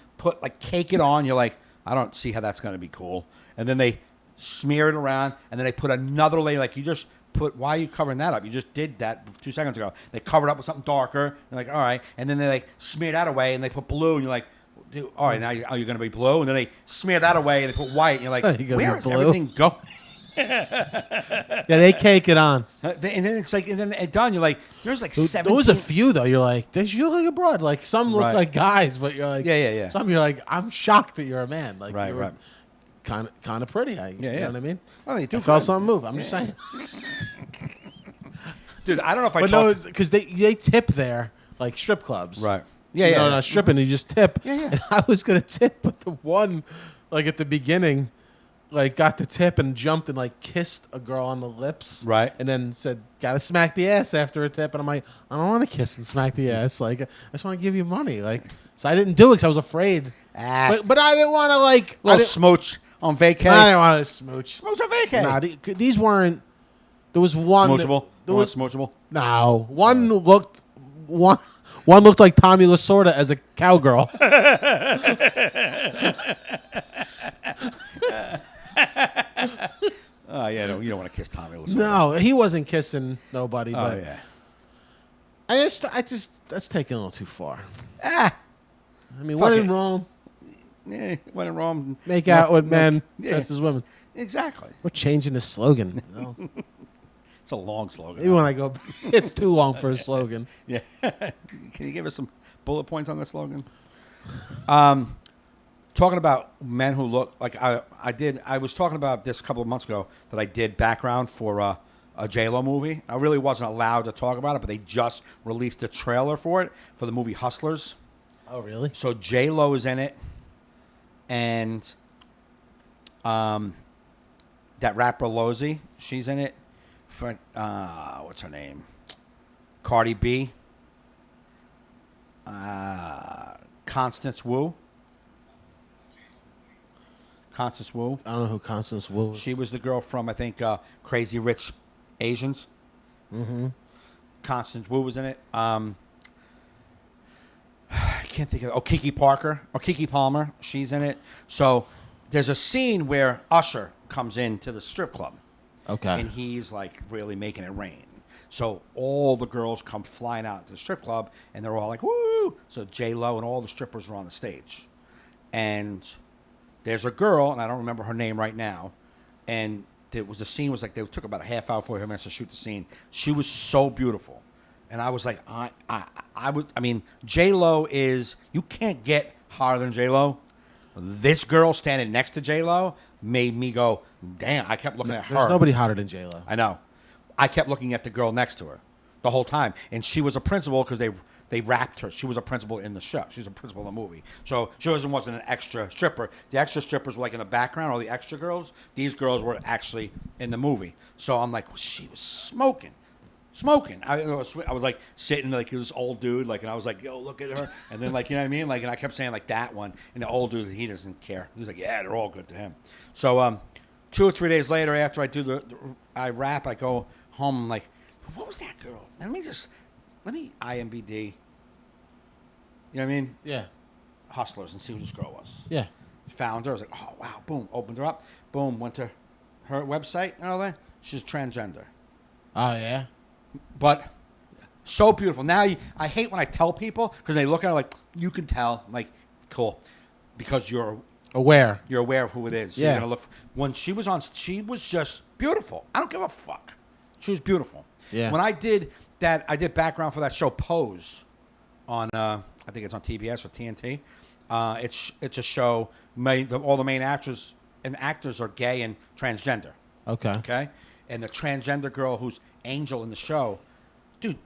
cake it on, you're like, I don't see how that's going to be cool. And then they smear it around, and then they put another layer. Like, you just put, why are you covering that up? You just did that 2 seconds ago. They cover it up with something darker. You're like, all right. And then they like smear that away, and they put blue, and you're like, dude, all right, now are you going to be blue? And then they smear that away, and they put white, and you're like, where is everything going? Yeah, they cake it on. And then it's like, and then it's done. You're like, there's like 17. There was a few though. You're like, you look like a broad. Like some look Right. like guys, but you're like, Yeah. Some you're like, I'm shocked that you're a man. Like, Right, you're right. Kind of pretty. You know what I mean? Oh, they do I felt good. something move. I'm just saying. Dude, I don't know if I But talked. no, because they tip there like strip clubs. Right. Yeah, Yeah, no, yeah. not stripping. You just tip. Yeah. And I was gonna tip, but the one, like at the beginning, like got the tip and jumped and like kissed a girl on the lips. Right. And then said, "Gotta smack the ass after a tip." And I'm like, I don't want to kiss and smack the ass. Like, I just want to give you money. Like, so I didn't do it because I was afraid. But I didn't want to like. Little smooch on vacay. I didn't want to smooch. Smooch on vacay. Nah, these weren't. There was one. Smoochable. There was smoochable. no one looked one. One looked like Tommy Lasorda as a cowgirl. Oh yeah, no, you don't want to kiss Tommy Lasorda. No, he wasn't kissing nobody. Oh But yeah. I just that's taking a little too far. Ah. I mean, Fuck when in it. Rome, Yeah. When in Rome. make out with men Yeah. dressed as women. Exactly. We're changing the slogan. You know? It's a long slogan. Maybe when I go, it's too long for a slogan. Yeah. Can you give us some bullet points on that slogan? Talking about men who look like I was talking about this a couple of months ago that I did background for a J-Lo movie. I really wasn't allowed to talk about it, but they just released a trailer for it for the movie Hustlers. Oh, really? So J-Lo is in it, and that rapper Lozzy, she's in it. For what's her name? Cardi B. Constance Wu. Constance Wu. I don't know who Constance Wu is. She was the girl from, I think, Crazy Rich Asians. Mm-hmm. Constance Wu was in it. I can't think of it. Oh, Kiki Palmer. She's in it. So there's a scene where Usher comes into the strip club. Okay. And he's like really making it rain. So all the girls come flying out to the strip club, and they're all like, woo! So J-Lo and all the strippers are on the stage. And there's a girl, and I don't remember her name right now, and there was a scene, was like they took about a half hour, 45 minutes to shoot the scene. She was so beautiful. And I was like, I mean, J-Lo is, you can't get hotter than J-Lo. This girl standing next to J-Lo made me go, damn. I kept looking at her. There's nobody hotter than J-Lo. I know. I kept looking at the girl next to her the whole time. And she was a principal because they wrapped her. She was a principal in the show. She was a principal in the movie. So she wasn't an extra stripper. The extra strippers were like in the background, all the extra girls. These girls were actually in the movie. So I'm like, well, she was smoking. I was like sitting like this old dude, like, and I was like, yo, look at her. And then like, you know what I mean? Like, and I kept saying like that one. And the old dude, he doesn't care. He was like, yeah, they're all good to him. So 2 or 3 days later, after I do I rap, I go home. I'm like, what was that girl? Let me IMBD. You know what I mean? Yeah. Hustlers and see who this girl was. Yeah. Found her. I was like, oh wow, boom, opened her up, boom, went to her website and all that. She's transgender. Oh, yeah? But so beautiful. Now I hate when I tell people because they look at it like, you can tell. I'm like, cool. Because you're Aware. aware of who it is. So Yeah. You're gonna look. When she was on, she was just beautiful. I don't give a fuck. She was beautiful. Yeah. When I did that, I did background for that show Pose on, I think it's on TBS or TNT. It's a show. All the main actors and actors are gay and transgender. Okay. Okay, and the transgender girl who's Angel in the show, dude,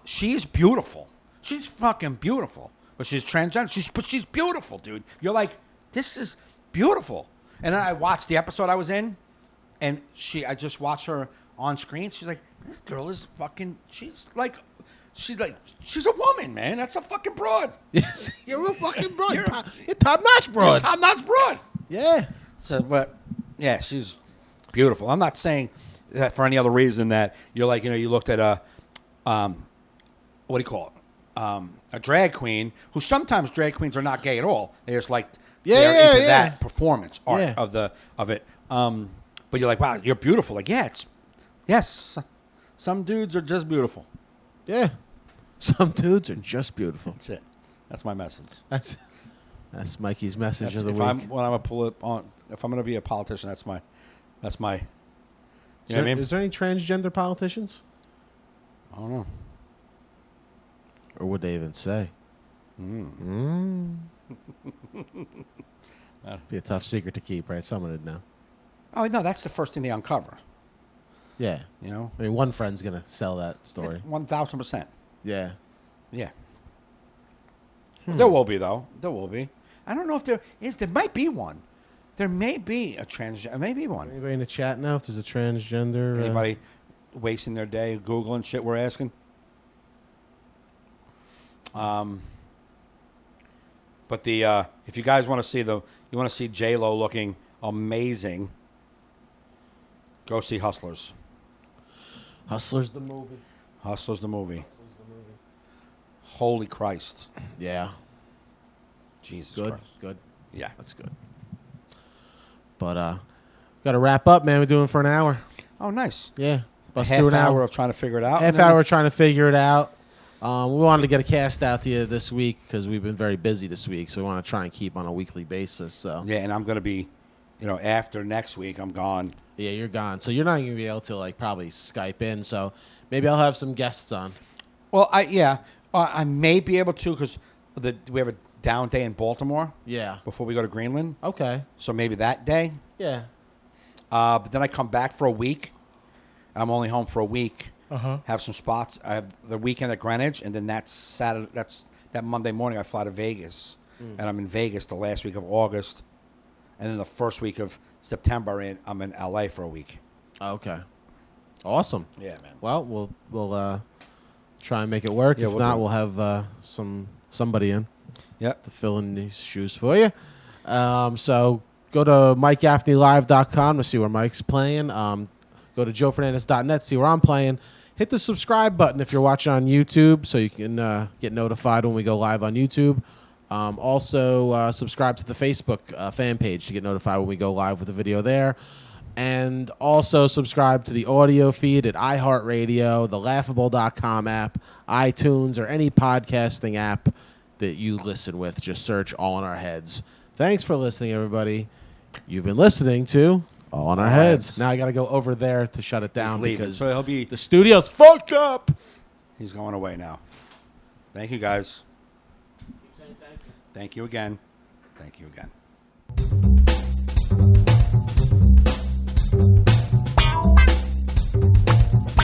she's beautiful. She's fucking beautiful. But she's transgender. But she's beautiful, dude. You're like, this is beautiful. And then I watched the episode I was in, and I just watched her on screen, she's like, this girl is fucking. She's a woman, man. That's a fucking broad. Yes, you're a fucking broad. You're You're top-notch broad. Top-notch broad. Yeah. So, but yeah, she's beautiful. I'm not saying that for any other reason that you're like, you looked at what do you call it? A drag queen who sometimes drag queens are not gay at all. They're just like they're into that performance art of it. But you're like, wow, you're beautiful. Like, yes, some dudes are just beautiful. Yeah. Some dudes are just beautiful. That's it. That's my message. That's Mikey's message of the If week. if I'm going to be a politician, that's my. You know what I mean? Is there any transgender politicians? I don't know. Or would they even say? Be a tough secret to keep, right? Someone would know. Oh no, that's the first thing they uncover. Yeah. You know, I mean, one friend's going to sell that story. 1,000%. Yeah. Yeah. There will be though. There will be. I don't know if there is. There might be one. There may be a transgender. Maybe one. Anybody in the chat now? If there's a transgender, Anybody wasting their day googling shit? We're asking. But if you guys want to see J-Lo looking amazing, go see Hustlers. Hustlers the movie. Hustlers the movie. Holy Christ. Yeah. Jesus Good. Christ. Good. Yeah. That's good. But got to wrap up, man. We're doing for an hour. Oh, nice. Yeah. Bust Half through an hour of trying to figure it out. Half hour trying to figure it out. We wanted to get a cast out to you this week because we've been very busy this week. So we want to try and keep on a weekly basis. So Yeah, and I'm going to be, after next week, I'm gone. yeah, you're gone. So you're not going to be able to probably Skype in. So maybe I'll have some guests on. Well, I may be able to because we have a down day in Baltimore. Yeah. Before we go to Greenland. Okay. So maybe that day. Yeah. But then I come back for a week. I'm only home for a week. Uh-huh. Have some spots. I have the weekend at Greenwich, and then that Monday morning I fly to Vegas, and I'm in Vegas the last week of August, and then the first week of September I'm in LA for a week. Okay. Awesome. Yeah, man. Well, we'll try and make it work. Yeah, if we'll not, do it. we'll have somebody in. Yep. To fill in these shoes for you. So go to MikeGaffneyLive.com to see where Mike's playing. Go to JoeFernandes.net, see where I'm playing. Hit the subscribe button if you're watching on YouTube so you can get notified when we go live on YouTube. Also, subscribe to the Facebook fan page to get notified when we go live with the video there. And also subscribe to the audio feed at iHeartRadio, the Laughable.com app, iTunes, or any podcasting app that you listen with. Just search All in Our Heads. Thanks for listening, everybody. You've been listening to All in Our Heads. Now I got to go over there to shut it down because So he'll be. the studio's fucked up. He's going away now. Thank you, guys. Keep saying thank you. Thank you again. Thank you again.